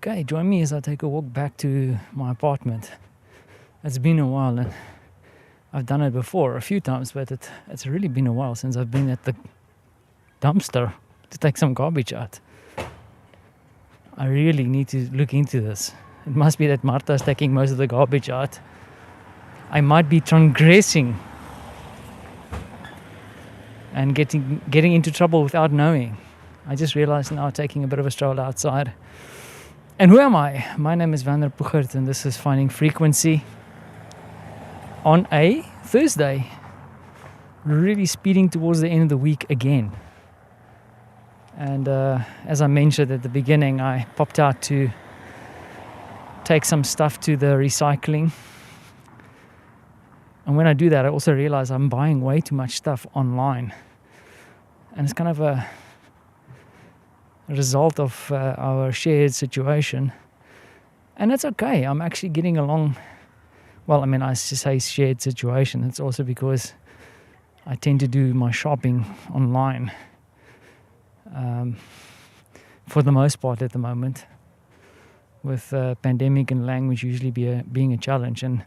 okay, join me as I take a walk back to my apartment. It's been a while, and I've done it before a few times, but it's really been a while since I've been at the dumpster to take some garbage out. I really need to look into this. It must be that Martha's taking most of the garbage out. I might be transgressing and getting into trouble without knowing. I just realized now, taking a bit of a stroll outside. And who am I? My name is Vander Puchert, and this is Finding Frequency on a Thursday. Really speeding towards the end of the week again. And as I mentioned at the beginning, I popped out to take some stuff to the recycling. And when I do that, I also realize I'm buying way too much stuff online. And it's kind of a result of our shared situation. And that's okay. I'm actually getting along. Well, I mean, I just say shared situation. It's also because I tend to do my shopping online for the most part at the moment, with pandemic and language usually being a challenge, and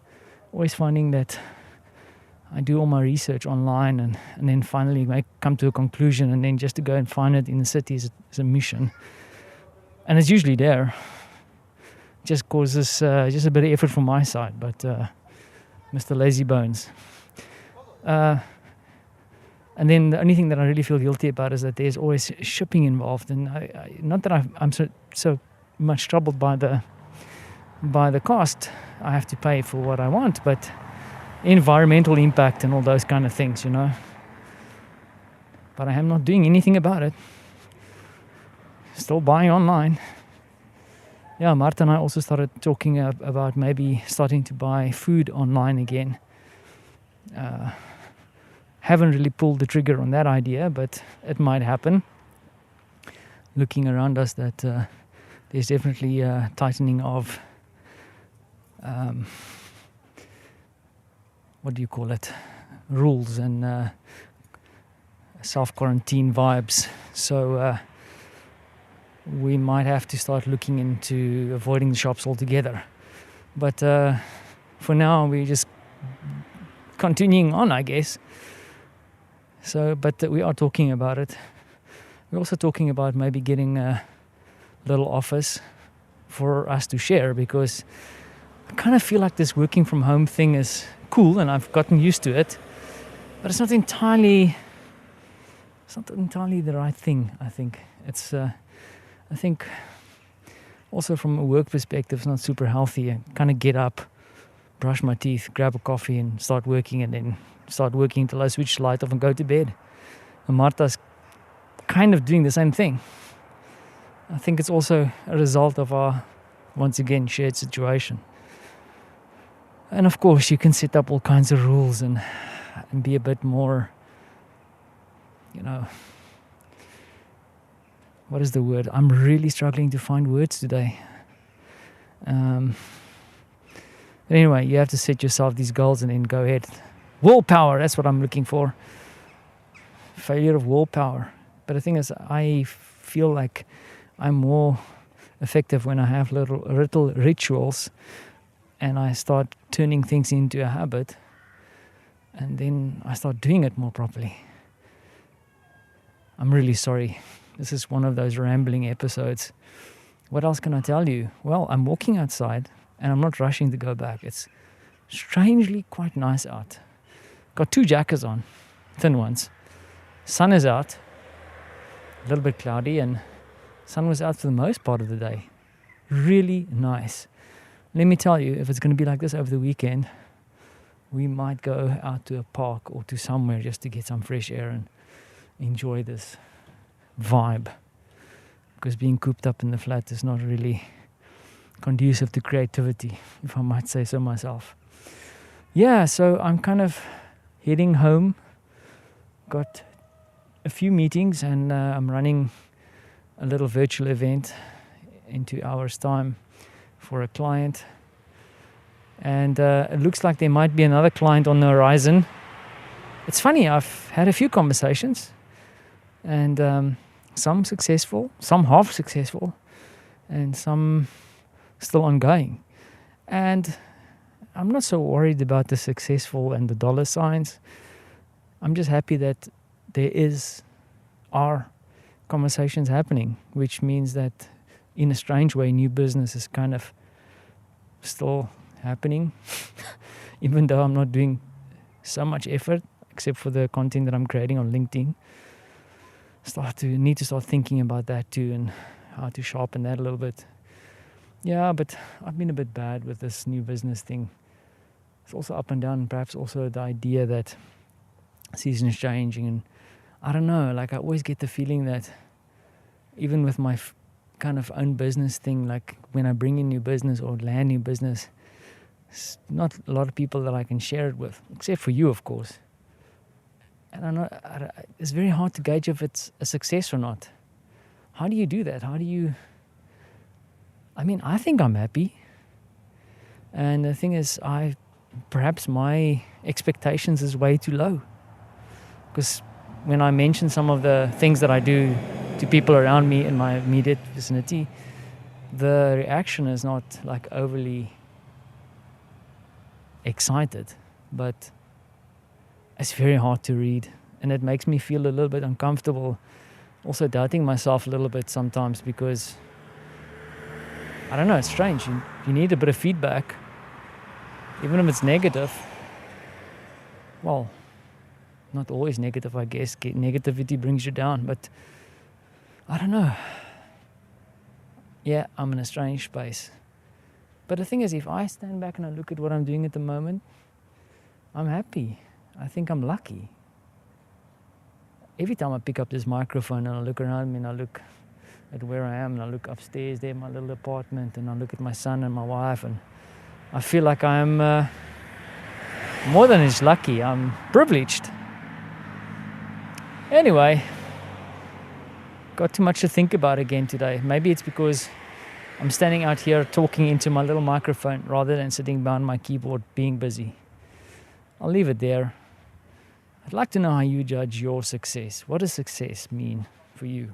always finding that I do all my research online and then finally come to a conclusion, and then just to go and find it in the city is a mission. And it's usually there. It just causes just a bit of effort from my side, but Mr. Lazy Bones. And then the only thing that I really feel guilty about is that there's always shipping involved, and not that I'm so much troubled by the cost I have to pay for what I want, but environmental impact and all those kind of things, you know. But I am not doing anything about it. Still buying online. Yeah, Martha and I also started talking about maybe starting to buy food online again. Haven't really pulled the trigger on that idea, but it might happen. Looking around us, that there's definitely a tightening of what do you call it? Rules and self-quarantine vibes. So we might have to start looking into avoiding the shops altogether. But for now, we're just continuing on, I guess. So, but we are talking about it. We're also talking about maybe getting a little office for us to share, because I kind of feel like this working from home thing is cool and I've gotten used to it, but it's not entirely the right thing. I think I think also from a work perspective, it's not super healthy. I kind of get up, brush my teeth, grab a coffee and start working, and then start working till I switch the light off and go to bed. And Martha's kind of doing the same thing. I think it's also a result of our, once again, shared situation. And of course, you can set up all kinds of rules and be a bit more, you know, what is the word? I'm really struggling to find words today. But anyway, you have to set yourself these goals and then go ahead. Willpower, that's what I'm looking for. Failure of willpower. But the thing is, I feel like I'm more effective when I have little rituals and I start turning things into a habit, and then I start doing it more properly. I'm really sorry. This is one of those rambling episodes. What else can I tell you? Well, I'm walking outside and I'm not rushing to go back. It's strangely quite nice out. Got 2 jackets on, thin ones. Sun is out, a little bit cloudy, and sun was out for the most part of the day. Really nice. Let me tell you, if it's going to be like this over the weekend, we might go out to a park or to somewhere just to get some fresh air and enjoy this vibe. Because being cooped up in the flat is not really conducive to creativity, if I might say so myself. Yeah, so I'm kind of heading home. Got a few meetings, and I'm running a little virtual event in 2 hours' time for a client. And it looks like there might be another client on the horizon. It's funny, I've had a few conversations, and some successful, some half successful, and some still ongoing. And I'm not so worried about the successful and the dollar signs. I'm just happy that there are conversations happening, which means that in a strange way, new business is kind of still happening, even though I'm not doing so much effort, except for the content that I'm creating on LinkedIn. Need to start thinking about that too, and how to sharpen that a little bit. Yeah, but I've been a bit bad with this new business thing. It's also up and down, perhaps also the idea that season's changing, and I don't know, like I always get the feeling that even with my kind of own business thing, like when I bring in new business or land new business, it's not a lot of people that I can share it with, except for you, of course. And I know it's very hard to gauge if it's a success or not. How do you do that? I think I'm happy. And the thing is, perhaps my expectations is way too low. Because when I mention some of the things that I do to people around me in my immediate vicinity, the reaction is not like overly excited, but it's very hard to read, and it makes me feel a little bit uncomfortable, also doubting myself a little bit sometimes, because I don't know, it's strange. You need a bit of feedback, even if it's negative. Well, not always negative, I guess. Negativity brings you down, but I don't know. Yeah, I'm in a strange space. But the thing is, if I stand back and I look at what I'm doing at the moment, I'm happy. I think I'm lucky. Every time I pick up this microphone and I look around me and I look at where I am and I look upstairs there in my little apartment and I look at my son and my wife, and I feel like I'm more than just lucky, I'm privileged. Anyway, got too much to think about again today. Maybe it's because I'm standing out here talking into my little microphone rather than sitting behind my keyboard being busy. I'll leave it there. I'd like to know how you judge your success. What does success mean for you?